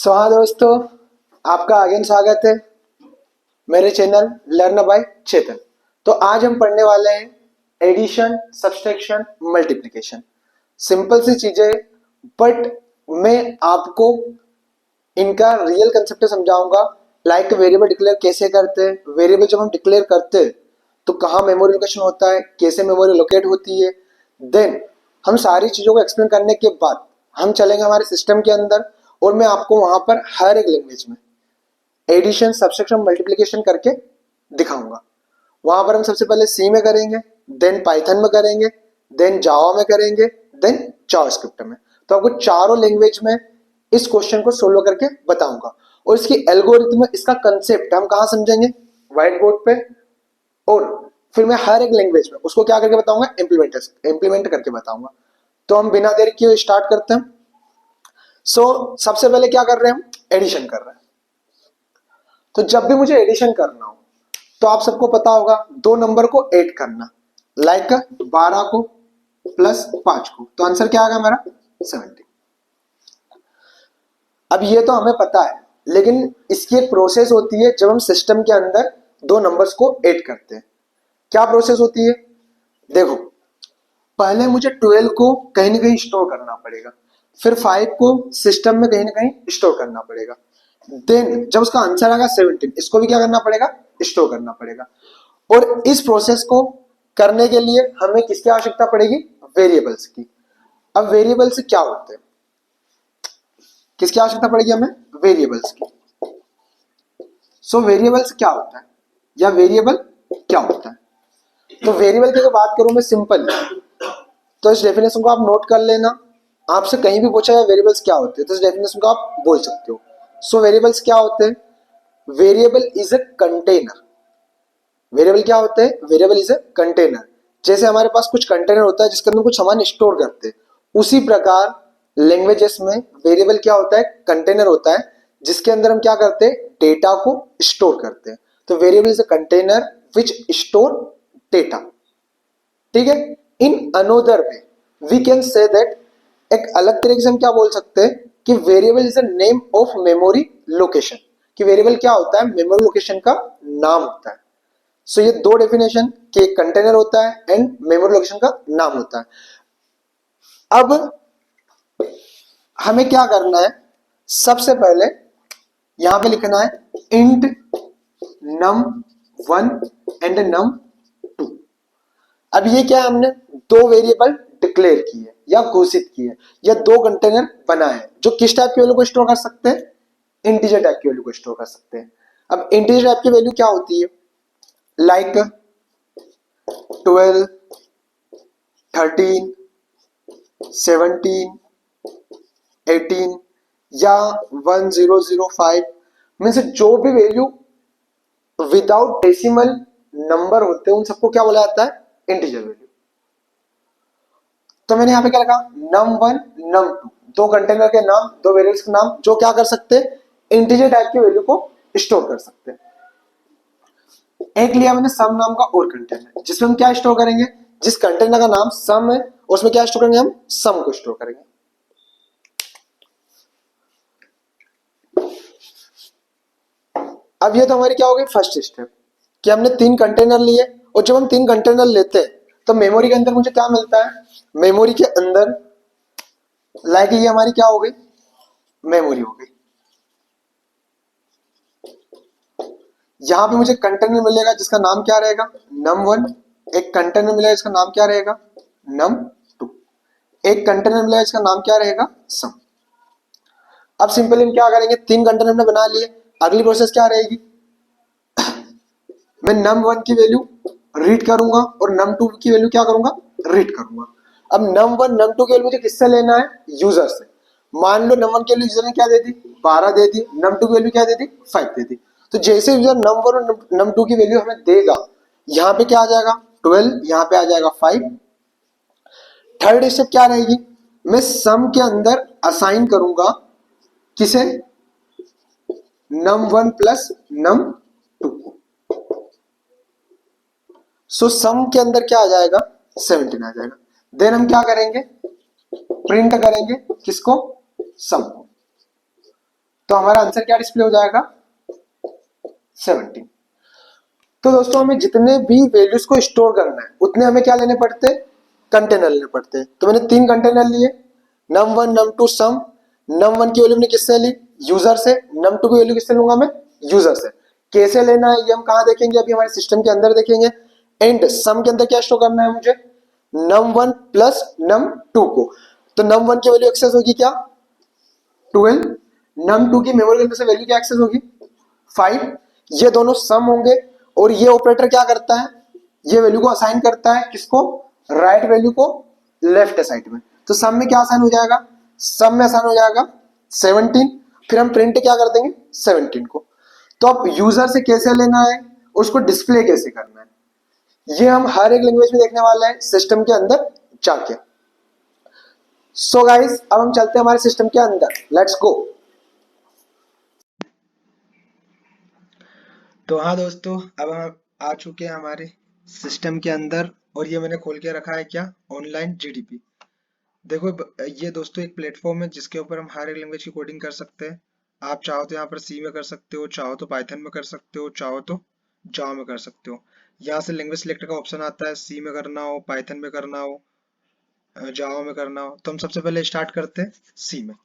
हाँ दोस्तों, आपका अगेन स्वागत है मेरे चैनल लर्न बाय चेतन। तो आज हम पढ़ने वाले हैं एडिशन, सब्सट्रैक्शन, मल्टीप्लिकेशन। सिंपल सी चीजें, बट मैं आपको इनका रियल कंसेप्ट समझाऊंगा। लाइक वेरिएबल डिक्लेयर कैसे करते हैं, वेरिएबल जब हम डिक्लेयर करते हैं तो कहाँ मेमोरी लोकेशन होता है, कैसे मेमोरी लोकेट होती है। देन हम सारी चीजों को एक्सप्लेन करने के बाद हम चलेंगे हमारे सिस्टम के अंदर और मैं आपको वहां पर हर एक लैंग्वेज में एडिशन, सब्सट्रैक्शन, मल्टीप्लिकेशन करके दिखाऊंगा। वहां पर हम सबसे पहले सी में करेंगे, देन पाइथन में करेंगे, देन जावा में करेंगे, देन जावास्क्रिप्ट में। तो आपको चारों लैंग्वेज में इस क्वेश्चन को सोल्व करके बताऊंगा। और इसकी एल्गोरिथम, इसका कंसेप्ट हम कहाँ समझेंगे, व्हाइट बोर्ड पे। और फिर मैं हर एक लैंग्वेज में उसको क्या करके बताऊंगा, इम्प्लीमेंट करके बताऊंगा। तो हम बिना देर किए स्टार्ट करते हैं। सबसे पहले क्या कर रहे हैं, हम एडिशन कर रहे हैं। तो जब भी मुझे एडिशन करना हो तो आप सबको पता होगा दो नंबर को ऐड करना, लाइक 12 को प्लस 5 को, तो आंसर क्या आ गया मेरा 70। अब ये तो हमें पता है, लेकिन इसकी एक प्रोसेस होती है जब हम सिस्टम के अंदर दो नंबर्स को ऐड करते हैं। क्या प्रोसेस होती है, देखो पहले मुझे 12 को कहीं ना कहीं स्टोर करना पड़ेगा, फिर 5 को सिस्टम में कहीं ना कहीं स्टोर करना पड़ेगा। देन जब उसका आंसर आएगा 17, इसको भी क्या करना पड़ेगा, स्टोर करना पड़ेगा। और इस प्रोसेस को करने के लिए हमें किसकी आवश्यकता पड़ेगी, वेरिएबल्स की। अब वेरिएबल्स क्या होते हैं, किसकी आवश्यकता पड़ेगी हमें, वेरिएबल्स की। वेरिएबल्स क्या होता है या वेरिएबल क्या होता है। तो वेरिएबल की अगर बात करूं मैं सिंपल, तो इस डेफिनेशन को आप नोट कर लेना। आपसे कहीं भी पूछा जाए वेरिएबल्स क्या होते हैं तो इस डेफिनेशन को आप बोल सकते हो। वेरिएबल्स क्या होते हैं, variable is a container. Variable क्या होते हैं, वेरिएबल इज अ कंटेनर। जैसे हमारे पास कुछ कंटेनर होता है जिसके अंदर कुछ सामान स्टोर करते हैं, उसी प्रकार लैंग्वेजेस में वेरिएबल क्या होता है, कंटेनर होता है जिसके अंदर हम क्या करते हैं, डेटा को स्टोर करते हैं। तो variable is a container which store data. ठीक है। In another way we can say that, एक अलग तरीके से हम क्या बोल सकते हैं कि variable is a name of memory location. कि वेरिएबल क्या होता है, मेमोरी लोकेशन का नाम होता है। ये दो डेफिनेशन कि एक कंटेनर होता है एंड मेमोरी लोकेशन का नाम होता है। अब हमें क्या करना है, सबसे पहले यहां पे लिखना है इंट num1 एंड num2। अब ये क्या है, हमने दो वेरिएबल डिक्लेयर किए या घोषित किए या दो कंटेनर बनाए जो किस टाइप की वैल्यू को स्टोर कर सकते हैं, इंटीजर टाइप की वैल्यू को स्टोर कर सकते हैं। अब इंटीजर टाइप की वैल्यू क्या होती है, लाइक 12, 13, 17, 18 या 1005 में से जो भी वैल्यू विदाउट डेसिमल नंबर होते हैं उन सबको क्या बोला जाता है, इंटीजर वैल्यू। तो मैंने यहां पे क्या लिखा, num1 num2, दो कंटेनर के नाम, दो वेरिएबल्स के नाम जो क्या कर सकते हैं, इंटीजर टाइप की वैल्यू को स्टोर कर सकते हैं। एक लिया मैंने सम नाम का और कंटेनर जिसमें हम क्या स्टोर करेंगे, जिस कंटेनर का नाम सम है उसमें क्या स्टोर करेंगे, हम सम को स्टोर करेंगे। अब ये तो हमारी क्या होगी, फर्स्ट स्टेप कि हमने तीन कंटेनर लिए। और जब हम तीन कंटेनर लेते हैं तो मेमोरी के अंदर मुझे क्या मिलता है, मेमोरी के अंदर लाइक ये हमारी क्या हो गई, मेमोरी हो गई। यहां पे मुझे कंटेनर मिलेगा जिसका नाम क्या रहेगा, num1। एक कंटेनर मिलेगा जिसका नाम क्या रहेगा, num2। एक कंटेनर मिलेगा जिसका नाम क्या रहेगा, सम। अब सिंपली हम क्या करेंगे, तीन कंटेनर हमने बना लिए। अगली प्रोसेस क्या रहेगी, मैं num1 की वैल्यू रीड करूंगा और num2 की वैल्यू क्या करूंगा, रीड करूंगा। अब num1 num2 की वैल्यू मुझे किससे लेना है, यूजर से। मान लो num1 की वैल्यू यूजर ने क्या दे दी, 12 दे दी, num2 की वैल्यू क्या दे दी, 5 दे दी। तो जैसे यूजर num1 और num2 की वैल्यू हमें देगा, यहाँ पे क्या आ जाएगा 12, यहाँ पे आ जाएगा 5। थर्ड स्टेप क्या रहेगी, मैं सम के अंदर असाइन करूंगा किसे, num1 प्लस num2। सम के अंदर क्या आ जाएगा, 17 आ जाएगा। देन हम क्या करेंगे, प्रिंट करेंगे किसको, सम को। तो हमारा आंसर क्या डिस्प्ले हो जाएगा, 17। तो दोस्तों हमें जितने भी वैल्यूज को स्टोर करना है उतने हमें क्या लेने पड़ते हैं, कंटेनर लेने पड़ते हैं। तो मैंने 3 कंटेनर लिए, num1 num2 sum। num1 की वैल्यू मैंने किससे ली, यूजर से। num2 की वैल्यू किससे लूंगा मैं, यूजर से। कैसे लेना है ये हम कहाँ देखेंगे, अभी हमारे सिस्टम के अंदर देखेंगे। एंड सम के अंदर क्या स्टोर करना है मुझे, num1 प्लस num2 को। तो num1 की वैल्यू एक्सेस होगी क्या, 12। num2 की मेमोरी के अंदर से वैल्यू क्या एक्सेस होगी, 5। ये दोनों सम होंगे और ये ऑपरेटर क्या करता है, ये वैल्यू को असाइन करता है किसको, राइट वैल्यू को लेफ्ट साइड में। तो सम में क्या असाइन हो जाएगा, सम में असाइन हो जाएगा 17। फिर हम प्रिंट क्या कर देंगे 17 को। तो अब यूजर से कैसे लेना है, उसको डिस्प्ले कैसे करना है, ये हम हर एक लैंग्वेज में देखने वाले हैं सिस्टम के अंदर जाके। सो गाइस अब हम चलते हैं हमारे सिस्टम के अंदर, लेट्स गो। तो हाँ दोस्तों, अब हम आ चुके हैं हमारे सिस्टम के अंदर और ये मैंने खोल के रखा है क्या, ऑनलाइन जीडीपी। देखो ये दोस्तों एक प्लेटफॉर्म है जिसके ऊपर हम हर एक लैंग्वेज की कोडिंग कर सकते हैं। आप चाहो तो यहाँ पर सी में कर सकते हो, चाहो तो पाइथन में कर सकते हो, चाहो तो जावा में कर सकते हो। यहाँ से लैंग्वेज सिलेक्ट का ऑप्शन आता है, सी में करना हो, पाइथन में करना हो, जावा में करना हो। तो हम सबसे पहले स्टार्ट करते हैं सी में।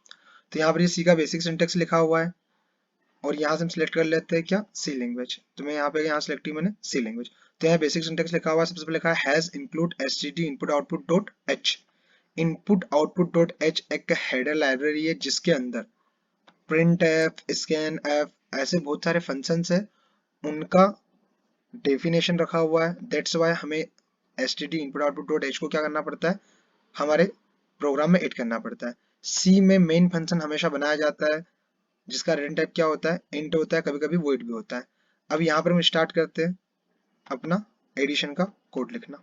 तो यहाँ पर ये सी का बेसिक सिंटेक्स लिखा हुआ है और यहाँ से हम सिलेक्ट कर लेते हैं क्या, सी लैंग्वेज। तो मैं यहाँ पे यहाँ सेलेक्ट की मैंने सी लैंग्वेज। तो यहाँ बेसिक सिंटेक्स लिखा हुआ है, सबसे पहले लिखा है has include std input output dot H. Input output dot H एक हेडर लाइब्रेरी है जिसके अंदर प्रिंट एफ, स्कैन एफ, ऐसे बहुत सारे फंक्शंस है, उनका डेफिनेशन रखा हुआ है। दैट्स वाई हमें std input output dot H को क्या करना पड़ता है, हमारे प्रोग्राम में एड करना पड़ता है। सी में मेन फंक्शन हमेशा बनाया जाता है जिसका रिटर्न टाइप क्या होता है, इंट होता है, कभी कभी वॉइड भी होता है। अब यहाँ पर हम स्टार्ट करते हैं अपना एडिशन का कोड लिखना।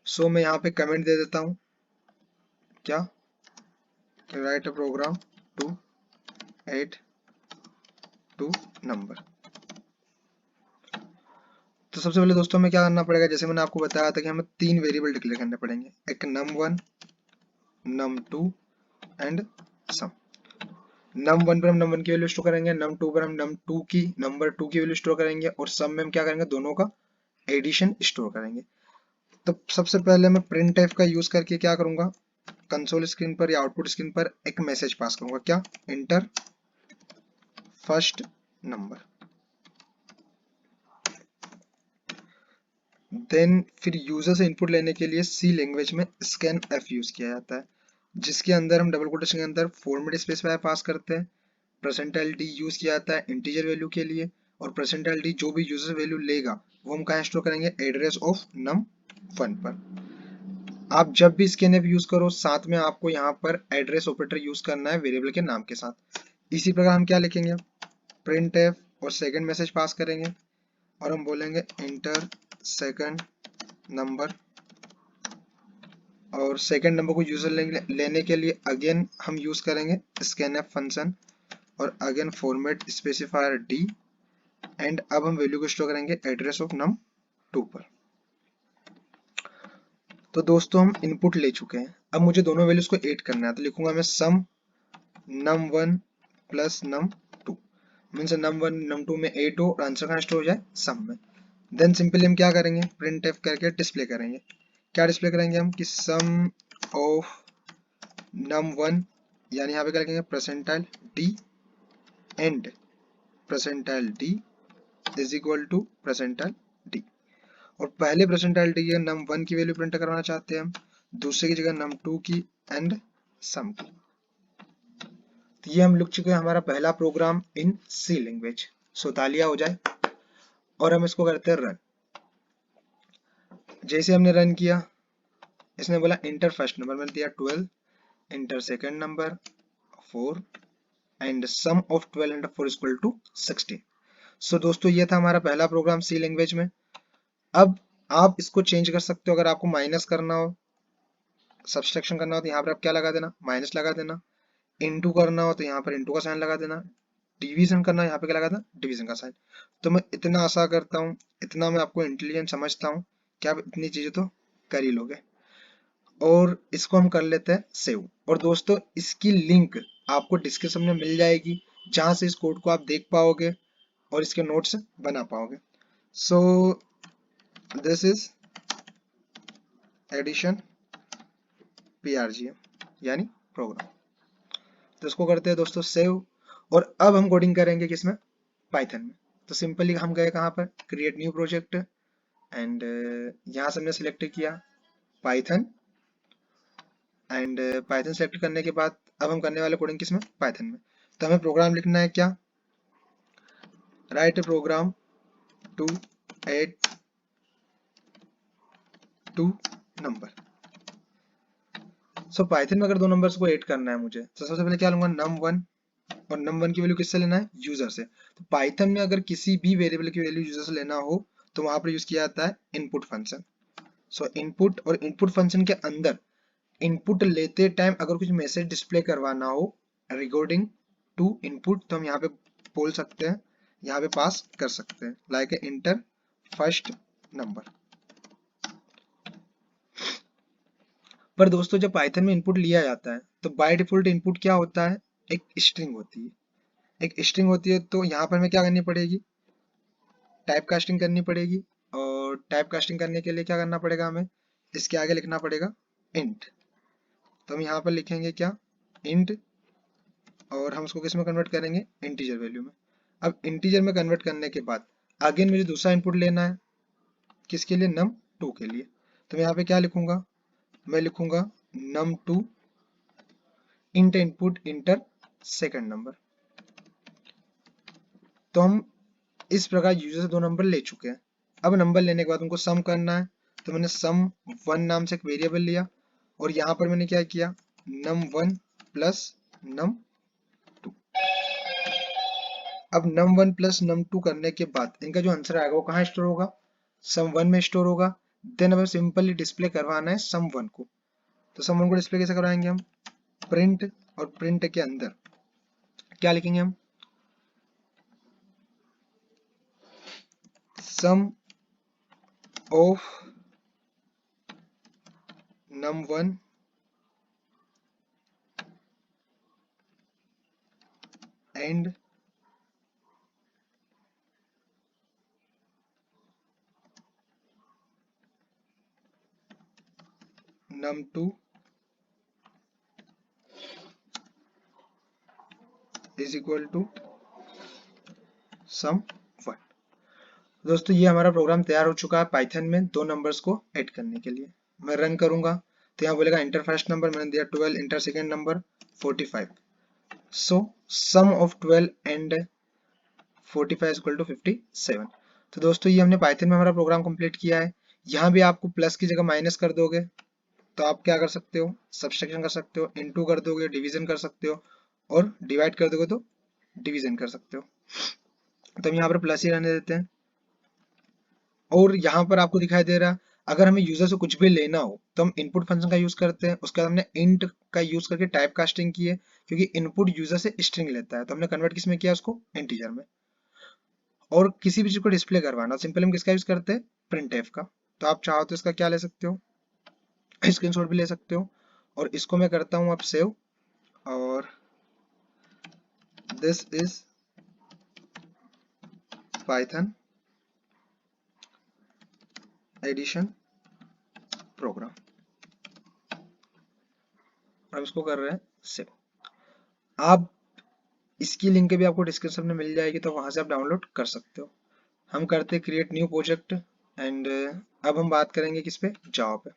सो मैं यहाँ पे कमेंट दे देता हूँ क्या, write a program to add two number. तो सबसे पहले दोस्तों हमें क्या करना पड़ेगा, जैसे मैंने आपको बताया था कि हमें 3 वेरिएबल डिक्लेयर करने पड़ेंगे, एक num1 num2 and some. num1 पर हम num1 की वैल्यू स्टोर करेंगे, num2 पर हम num2 की नंबर 2 की वैल्यू स्टोर करेंगे और सम में हम क्या करेंगे, दोनों का एडिशन स्टोर करेंगे। तो सबसे पहले मैं प्रिंट एफ का यूज करके क्या करूंगा, कंसोल स्क्रीन पर या आउटपुट स्क्रीन पर एक मैसेज पास करूंगा क्या, इंटर फर्स्ट नंबर। देन फिर यूजर से इनपुट लेने के लिए सी लैंग्वेज में स्कैन एफ यूज किया जाता है जिसके अंदर हम डबल कोटेशन के अंदर फॉर्मेट स्पेसिफायर पास करते हैं। परसेंटाइल डी यूज किया जाता है इंटीजर वैल्यू के लिए और परसेंटाइल डी जो भी यूजर वैल्यू लेगा वो हम कहाँ स्टोर करेंगे, एड्रेस ऑफ num1 पर। आप जब भी स्कैनफ यूज करो साथ में आपको यहाँ पर एड्रेस ऑपरेटर यूज करना है वेरिएबल के नाम के साथ। इसी प्रकार हम क्या लिखेंगे, प्रिंट एफ और सेकंड मैसेज पास करेंगे और हम बोलेंगे इंटर सेकंड नंबर। और सेकंड नंबर को यूजर लेने के लिए अगेन हम यूज करेंगे स्कैनफ फंक्शन और again format specifier D. And अब हम वैल्यू को स्टोर करेंगे एड्रेस ऑफ num2 पर। तो दोस्तों हम इनपुट ले चुके हैं, अब मुझे दोनों वैल्यूज को ऐड करना है। तो लिखूंगा मैं सम num1 plus num2 means num1 num2 में 8 हो और आंसर कहाँ स्टोर हो जाए, सम में। देन सिंपली हम क्या करेंगे, प्रिंट एफ करके डिस्प्ले करेंगे। क्या डिस्प्ले करेंगे हम कि सम ऑफ num1 यानी यहाँ पे क्या लिखेंगे percentile D and percentile D is equal to percentile D. और पहले परसेंटाइल डी num1 की वैल्यू प्रिंट करवाना चाहते हैं हम, दूसरे की जगह num2 की एंड सम की। तो ये हम लिख चुके हैं हमारा पहला प्रोग्राम इन सी लैंग्वेज। सो तालियां हो जाए और हम इसको करते हैं रन। जैसे हमने रन किया इसने बोला इंटर फर्स्ट नंबर, मैंने दिया 12, enter second number 4 and sum of 12 and 4 equal to 16। So दोस्तों ये था हमारा पहला प्रोग्राम सी लैंग्वेज में। अब आप इसको चेंज कर सकते हो, अगर आपको माइनस करना हो, सब्सट्रैक्शन करना हो तो यहाँ पर आप क्या लगा देना, माइनस लगा देना। इनटू करना हो तो यहाँ पर इनटू का साइन लगा देना। डिवीजन करना हो यहाँ पे क्या लगा देना, डिवीजन का साइन। तो मैं इतना आशा करता हूँ, इतना मैं आपको इंटेलिजेंट समझता हूँ कि आप इतनी चीजें तो कर ही लोगे। और इसको हम कर लेते हैं सेव। और दोस्तों इसकी लिंक आपको डिस्क्रिप्शन में मिल जाएगी, जहाँ से इस कोड को आप देख पाओगे और इसके नोट्स बना पाओगे। So this is addition PRGM यानी प्रोग्राम। तो इसको करते हैं दोस्तों सेव, और अब हम कोडिंग करेंगे किसमें, पाइथन में। तो सिंपली हम गए कहाँ पर, क्रिएट न्यू प्रोजेक्ट, एंड यहाँ से हमने सिलेक्ट किया पाइथन, एंड पाइथन सेलेक्ट करने के बाद अब हम करने वाले कोडिंग किसमें, पाइथन में। तो हमें प्रोग्राम लिखना है क्या, write program to add two number. So Python में अगर दो नंबर्स को ऐड करना है मुझे, तो सबसे पहले क्या लूंगा, num1, और num1 की वैल्यू किससे लेना है, यूजर से। तो पाइथन में अगर किसी भी वेरिएबल की वैल्यू यूजर से लेना हो तो वहां पर यूज किया जाता है इनपुट फंक्शन। सो इनपुट, और इनपुट फंक्शन के अंदर इनपुट लेते टाइम अगर कुछ मैसेज डिस्प्ले करवाना हो रिगार्डिंग टू इनपुट, तो हम यहाँ पे बोल सकते हैं, यहाँ पे पास कर सकते हैं, लाइक इंटर फर्स्ट नंबर। पर दोस्तों जब पाइथन में इनपुट लिया जाता है तो बाय डिफॉल्ट इनपुट क्या होता है, एक स्ट्रिंग होती है, एक स्ट्रिंग होती है। तो यहाँ पर हमें क्या करनी पड़ेगी, टाइप कास्टिंग करनी पड़ेगी, और टाइप कास्टिंग करने के लिए क्या करना पड़ेगा, हमें इसके आगे लिखना पड़ेगा इंट। तो हम यहाँ पर लिखेंगे क्या, इंट, और हम उसको किस में कन्वर्ट करेंगे, इंटीजर वैल्यू में। अब इंटीजर में कन्वर्ट करने के बाद अगेन मुझे दूसरा इनपुट लेना है, किसके लिए, num2 के लिए। तो मैं यहाँ पे क्या लिखूंगा, मैं लिखूंगा num2 int input inter second number. तो हम इस प्रकार यूजर से दो नंबर ले चुके हैं। अब नंबर लेने के बाद उनको सम करना है, तो मैंने sum1 नाम से एक वेरिएबल लिया, और यहाँ पर मैंने क्या किया, num1 प्लस num2। अब num1 प्लस num2 करने के बाद इनका जो आंसर आएगा वो कहाँ स्टोर होगा, sum1 में स्टोर होगा। देन हमें सिंपली डिस्प्ले करवाना है sum1 को। तो sum1 को डिस्प्ले कैसे करवाएंगे हम, प्रिंट, और प्रिंट के अंदर क्या लिखेंगे हम, sum of num1 and num2 is equal to sum1। दोस्तों ये हमारा प्रोग्राम तैयार हो चुका है पाइथन में दो नंबर्स को ऐड करने के लिए। मैं रन करूंगा तो यहाँ बोलेगा इंटर फर्स्ट नंबर, मैंने दिया 12, enter second number 45। So sum of 12 and 45 equal to 57। तो दोस्तों ये हमने पाइथन में हमारा प्रोग्राम कंप्लीट किया है। यहाँ भी आपको प्लस की जगह माइनस कर दोगे तो आप क्या कर सकते हो, सब्सट्रैक्शन कर सकते हो, इनटू कर दोगे डिवीजन कर सकते हो, और डिवाइड कर दोगे तो डिवीजन कर सकते हो। तो हम यहाँ पर प्लस ही रहने देते हैं, और यहाँ पर आपको दिखाई दे रहा है अगर हमें यूजर से कुछ भी लेना हो तो हम इनपुट फंक्शन का यूज करते हैं। उसके बाद हमने इंट का यूज करके टाइप कास्टिंग की है, क्योंकि इनपुट यूजर से स्ट्रिंग लेता है, तो हमने कन्वर्ट किस में किया, उसको इंटीजर में। और किसी भी चीज को डिस्प्ले करवाना सिंपल हम किसका यूज करते हैं, प्रिंट का। तो आप चाहो तो इसका क्या ले सकते हो, स्क्रीनशॉट भी ले सकते हो। और इसको मैं करता हूँ अब सेव, और this is Python addition program, और इसको कर रहे हैं सेव। आप इसकी लिंक भी आपको डिस्क्रिप्शन में मिल जाएगी, तो वहां से आप डाउनलोड कर सकते हो। हम करते क्रिएट न्यू प्रोजेक्ट, एंड अब हम बात करेंगे किस पे, जावा पे।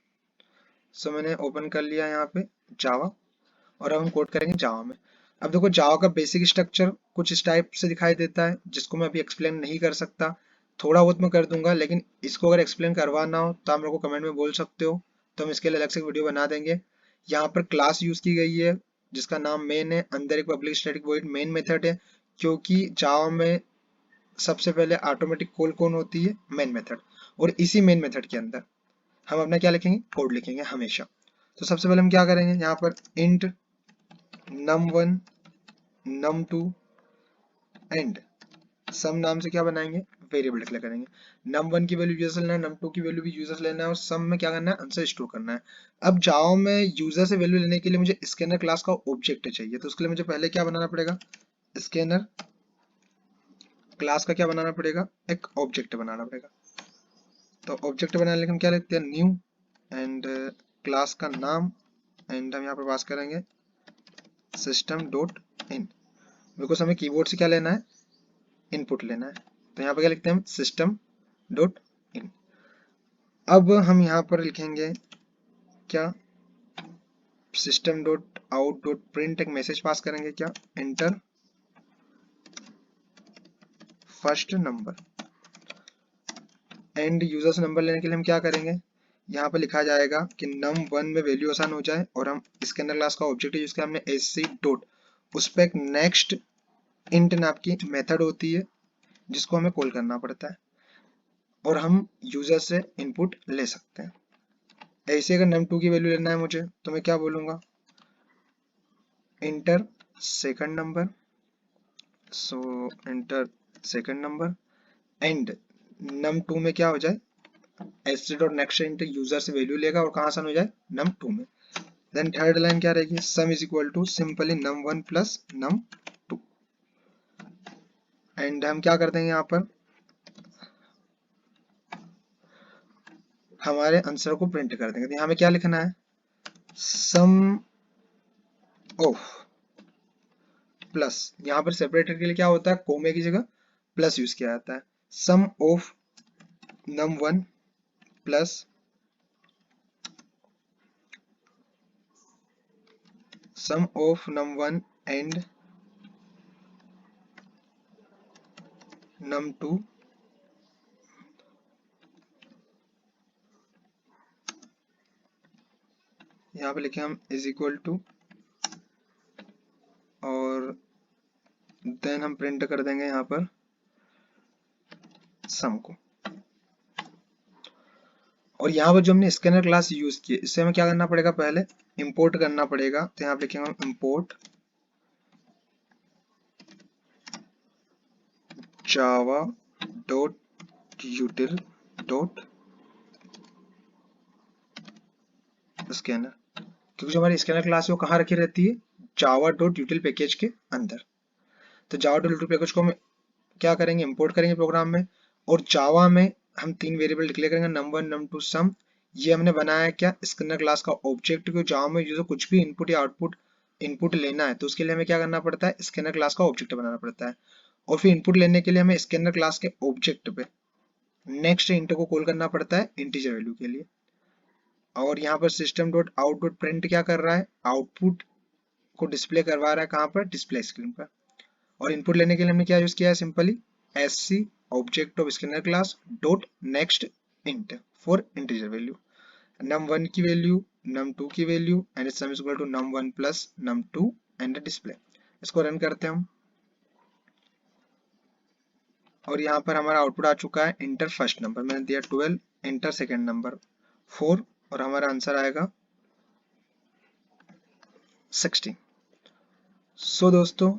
सो मैंने ओपन कर लिया यहाँ पे जावा, और अब हम कोड करेंगे जावा में। अब देखो जावा का बेसिक स्ट्रक्चर कुछ इस टाइप से दिखाई देता है, जिसको मैं अभी एक्सप्लेन नहीं कर सकता, थोड़ा बहुत मैं कर दूंगा, लेकिन इसको अगर एक्सप्लेन करवाना हो तो आप मेरे को कमेंट में बोल सकते हो, तो हम इसके लिए अलग से वीडियो बना देंगे। यहाँ पर क्लास यूज की गई है जिसका नाम मेन है, अंदर एक public static void main method है, क्योंकि जावा में सबसे पहले ऑटोमेटिक कॉल कौन होती है, मेन मेथड, और इसी मेन मेथड के अंदर हम अपना क्या लिखेंगे, कोड लिखेंगे हमेशा। तो सबसे पहले हम क्या करेंगे, यहाँ पर int num1 num2 and some नाम से क्या बनाएंगे, वेरिएबल डिक्लेयर करेंगे। num1 की वैल्यू यूजर से लेना है, num2 की वैल्यू भी यूजर से लेना है और सम में क्या करना है, आंसर स्टोर करना है। अब जावा में यूजर से वैल्यू लेने के लिए मुझे स्कैनर क्लास का ऑब्जेक्ट चाहिए, तो उसके लिए मुझे पहले क्या बनाना पड़ेगा, स्कैनर क्लास का क्या बनाना पड़ेगा, एक ऑब्जेक्ट बनाना पड़ेगा। तो ऑब्जेक्ट बनाने के लिए हम क्या लिखते हैं, न्यू एंड क्लास का नाम एंड हम यहाँ पे पास करेंगे सिस्टम डॉट इन, बिकॉज हमें कीबोर्ड से क्या लेना है, इनपुट लेना है। तो यहाँ पे क्या लिखते हैं हम, सिस्टम डॉट इन। अब हम यहाँ पर लिखेंगे क्या, system dot out dot print, एक मैसेज पास करेंगे क्या, enter first number. And user से नंबर लेने के लिए हम क्या करेंगे, यहाँ पे लिखा जाएगा कि num1 में वैल्यू आसान हो जाए और हम स्कैनर क्लास का ऑब्जेक्ट यूज किया हमने एससी डॉट, उस पर एक नेक्स्ट इंट नाम की मेथड होती है जिसको हमें कॉल करना पड़ता है और हम यूजर से इनपुट ले सकते हैं। ऐसे अगर num2 की वैल्यू लेना है मुझे तो मैं क्या बोलूंगा, inter second number, so inter second number and num2 में क्या हो जाए, SC dot next int user से वैल्यू लेगा और कहाँ आसान हो जाए, num2 में। देन थर्ड लाइन क्या रहेगी, sum is equal to simply num1 plus num2 and हम क्या कर देंगे, यहाँ पर हमारे आंसर को प्रिंट कर देंगे। तो यहाँ में क्या लिखना है, सम ऑफ प्लस, यहाँ पर सेपरेटर के लिए क्या होता है, कोमे की जगह प्लस यूज किया जाता है, sum of num1 plus sum of num1 and num2 यहाँ पे लिखे हम इज इक्वल टू और देन हम प्रिंट कर देंगे यहाँ पर सम को। और यहाँ पर जो हमने स्कैनर क्लास यूज की है इससे हमें क्या करना पड़ेगा, पहले इंपोर्ट करना पड़ेगा। तो यहाँ पे लिखेंगे हम import Java dot यूटिल dot scanner, क्योंकि जो हमारी स्कैनर क्लास है वो कहाँ रखी रहती है, जावा डॉट यूटिल पैकेज के अंदर। तो जावा डॉट यूटिल पैकेज को हम क्या करेंगे, इंपोर्ट करेंगे प्रोग्राम में और जावा में हम 3 वेरिएबल डिक्लेयर करेंगे, num1 num2 सम। ये हमने बनाया क्या, स्कैनर क्लास का ऑब्जेक्ट, को जावा में यूजर कुछ भी इनपुट या आउटपुट इनपुट लेना है तो उसके लिए हमें क्या करना पड़ता है, स्कैनर क्लास का ऑब्जेक्ट बनाना पड़ता है। और फिर इनपुट लेने के लिए हमें स्कैनर क्लास के ऑब्जेक्ट पे नेक्स्ट इंट को कॉल करना पड़ता है इंटीजर वैल्यू के लिए। और यहाँ पर system dot out dot print क्या कर रहा है, आउटपुट को डिस्प्ले करवा रहा है कहाँ पर, डिस्प्ले स्क्रीन पर। और इनपुट लेने के लिए हमने क्या यूज किया है, simply sc object of scanner class dot next int for integer value, num1 की वैल्यू, num2 की value and sum is equal to num1 plus num2 and display. इसको रन करते हैं हम और यहाँ पर हमारा आउटपुट आ चुका है, इंटर फर्स्ट नंबर मैंने दिया 12, इंटर सेकेंड नंबर 4 और हमारा आंसर आएगा 16। सो दोस्तों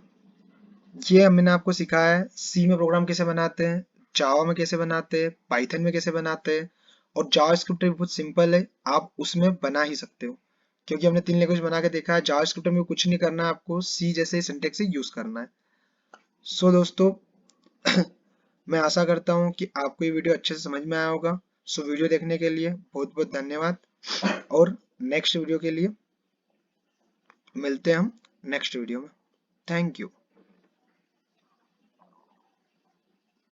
ये मैंने आपको सिखाया है सी में प्रोग्राम कैसे बनाते हैं, जावा में कैसे बनाते हैं, पाइथन में कैसे बनाते हैं। और जावा स्क्रिप्ट भी बहुत सिंपल है, आप उसमें बना ही सकते हो क्योंकि हमने 3 लैंग्वेज बना के देखा है। जावा स्क्रिप्ट में कुछ नहीं करना है, आपको सी जैसे सिंटेक्स ही यूज करना है। सो दोस्तों मैं आशा करता हूँ कि आपको ये वीडियो अच्छे से समझ में आया होगा। सो वीडियो देखने के लिए बहुत बहुत धन्यवाद और नेक्स्ट वीडियो के लिए मिलते हैं हम नेक्स्ट वीडियो में। Thank you.